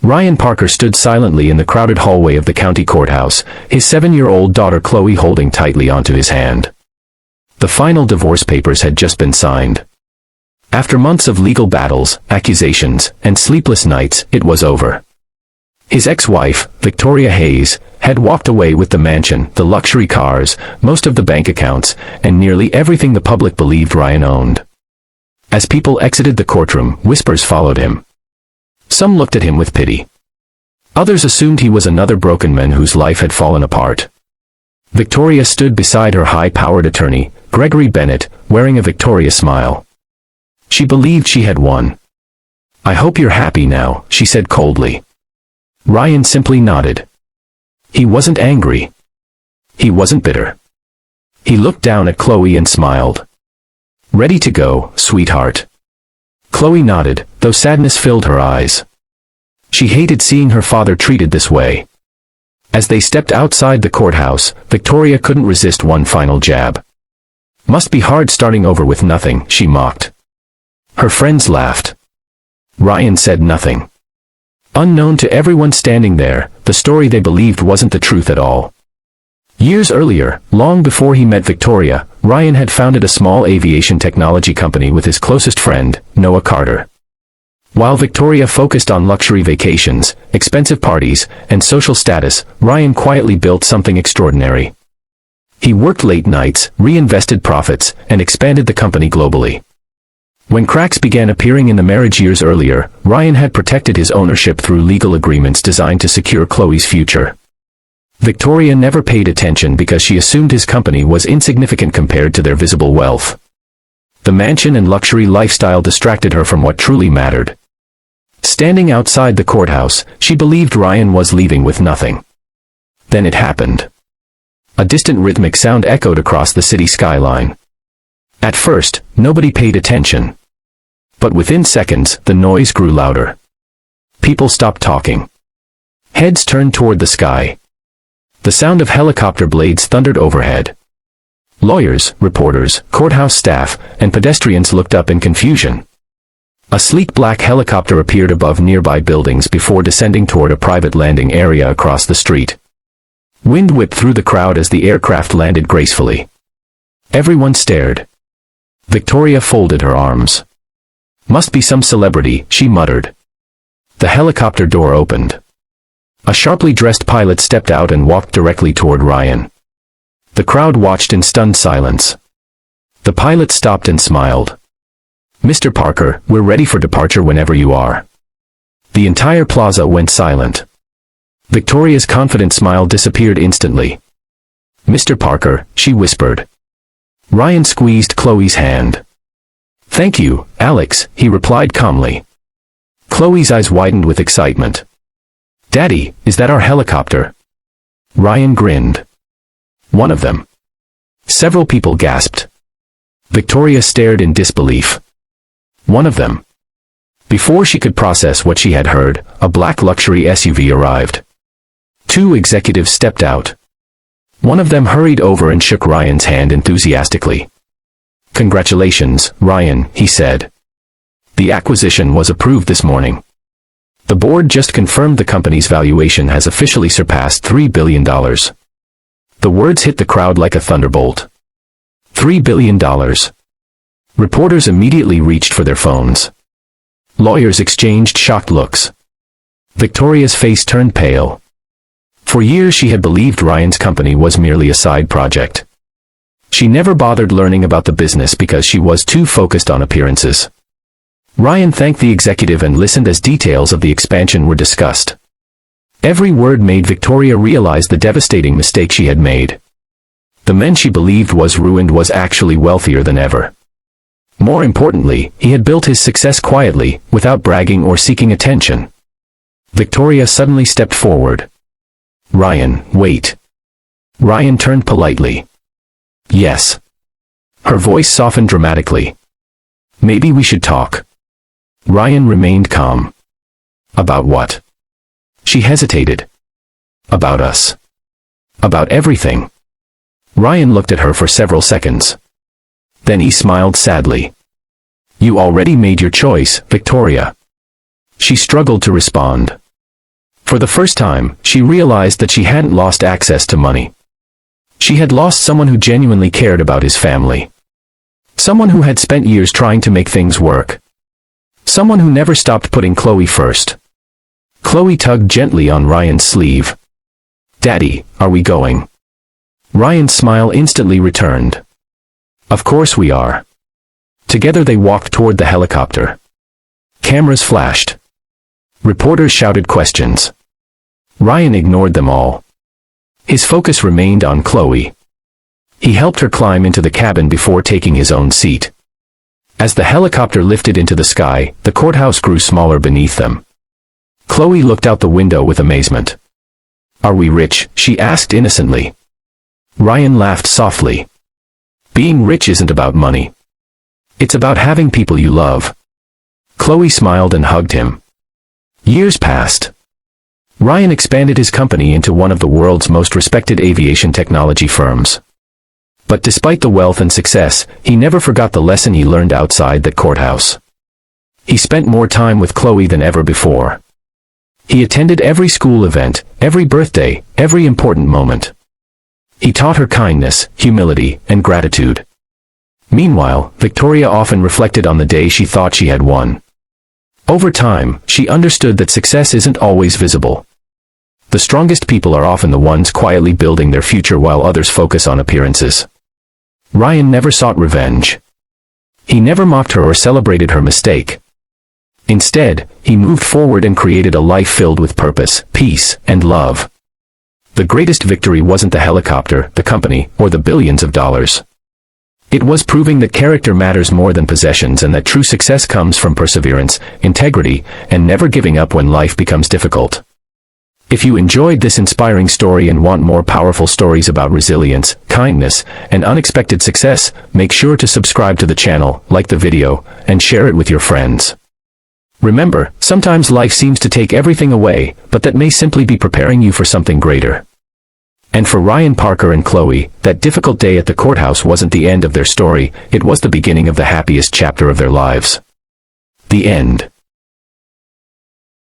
Ryan Parker stood silently in the crowded hallway of the county courthouse, his 7-year-old daughter Chloe holding tightly onto his hand. The final divorce papers had just been signed. After months of legal battles, accusations, and sleepless nights, it was over. His ex-wife, Victoria Hayes, had walked away with the mansion, the luxury cars, most of the bank accounts, and nearly everything the public believed Ryan owned. As people exited the courtroom, whispers followed him. Some looked at him with pity. Others assumed he was another broken man whose life had fallen apart. Victoria stood beside her high-powered attorney, Gregory Bennett, wearing a victorious smile. She believed she had won. "I hope you're happy now," she said coldly. Ryan simply nodded. He wasn't angry. He wasn't bitter. He looked down at Chloe and smiled. "Ready to go, sweetheart?" Chloe nodded, though sadness filled her eyes. She hated seeing her father treated this way. As they stepped outside the courthouse, Victoria couldn't resist one final jab. "Must be hard starting over with nothing," she mocked. Her friends laughed. Ryan said nothing. Unknown to everyone standing there, the story they believed wasn't the truth at all. Years earlier, long before he met Victoria, Ryan had founded a small aviation technology company with his closest friend, Noah Carter. While Victoria focused on luxury vacations, expensive parties, and social status, Ryan quietly built something extraordinary. He worked late nights, reinvested profits, and expanded the company globally. When cracks began appearing in the marriage years earlier, Ryan had protected his ownership through legal agreements designed to secure Chloe's future. Victoria never paid attention because she assumed his company was insignificant compared to their visible wealth. The mansion and luxury lifestyle distracted her from what truly mattered. Standing outside the courthouse, she believed Ryan was leaving with nothing. Then it happened. A distant rhythmic sound echoed across the city skyline. At first, nobody paid attention. But within seconds, the noise grew louder. People stopped talking. Heads turned toward the sky. The sound of helicopter blades thundered overhead. Lawyers, reporters, courthouse staff, and pedestrians looked up in confusion. A sleek black helicopter appeared above nearby buildings before descending toward a private landing area across the street. Wind whipped through the crowd as the aircraft landed gracefully. Everyone stared. Victoria folded her arms. "Must be some celebrity," she muttered. The helicopter door opened. A sharply dressed pilot stepped out and walked directly toward Ryan. The crowd watched in stunned silence. The pilot stopped and smiled. "Mr. Parker, we're ready for departure whenever you are." The entire plaza went silent. Victoria's confident smile disappeared instantly. "Mr. Parker," she whispered. Ryan squeezed Chloe's hand. "Thank you, Alex," he replied calmly. Chloe's eyes widened with excitement. "Daddy, is that our helicopter?" Ryan grinned. "One of them." Several people gasped. Victoria stared in disbelief. "One of them." Before she could process what she had heard, a black luxury SUV arrived. 2 executives stepped out. One of them hurried over and shook Ryan's hand enthusiastically. "Congratulations, Ryan," he said. "The acquisition was approved this morning. The board just confirmed the company's valuation has officially surpassed $3 billion. The words hit the crowd like a thunderbolt. $3 billion. Reporters immediately reached for their phones. Lawyers exchanged shocked looks. Victoria's face turned pale. For years she had believed Ryan's company was merely a side project. She never bothered learning about the business because she was too focused on appearances. Ryan thanked the executive and listened as details of the expansion were discussed. Every word made Victoria realize the devastating mistake she had made. The man she believed was ruined was actually wealthier than ever. More importantly, he had built his success quietly, without bragging or seeking attention. Victoria suddenly stepped forward. "Ryan, wait." Ryan turned politely. "Yes." Her voice softened dramatically. "Maybe we should talk." Ryan remained calm. "About what?" She hesitated. "About us. About everything." Ryan looked at her for several seconds. Then he smiled sadly. "You already made your choice, Victoria." She struggled to respond. For the first time, she realized that she hadn't lost access to money. She had lost someone who genuinely cared about his family. Someone who had spent years trying to make things work. Someone who never stopped putting Chloe first. Chloe tugged gently on Ryan's sleeve. "Daddy, are we going?" Ryan's smile instantly returned. "Of course we are." Together they walked toward the helicopter. Cameras flashed. Reporters shouted questions. Ryan ignored them all. His focus remained on Chloe. He helped her climb into the cabin before taking his own seat. As the helicopter lifted into the sky, the courthouse grew smaller beneath them. Chloe looked out the window with amazement. "Are we rich?" she asked innocently. Ryan laughed softly. "Being rich isn't about money. It's about having people you love." Chloe smiled and hugged him. Years passed. Ryan expanded his company into one of the world's most respected aviation technology firms. But despite the wealth and success, he never forgot the lesson he learned outside the courthouse. He spent more time with Chloe than ever before. He attended every school event, every birthday, every important moment. He taught her kindness, humility, and gratitude. Meanwhile, Victoria often reflected on the day she thought she had won. Over time, she understood that success isn't always visible. The strongest people are often the ones quietly building their future while others focus on appearances. Ryan never sought revenge. He never mocked her or celebrated her mistake. Instead, he moved forward and created a life filled with purpose, peace, and love. The greatest victory wasn't the helicopter, the company, or the billions of dollars. It was proving that character matters more than possessions and that true success comes from perseverance, integrity, and never giving up when life becomes difficult. If you enjoyed this inspiring story and want more powerful stories about resilience, kindness, and unexpected success, make sure to subscribe to the channel, like the video, and share it with your friends. Remember, sometimes life seems to take everything away, but that may simply be preparing you for something greater. And for Ryan Parker and Chloe, that difficult day at the courthouse wasn't the end of their story, it was the beginning of the happiest chapter of their lives. The end.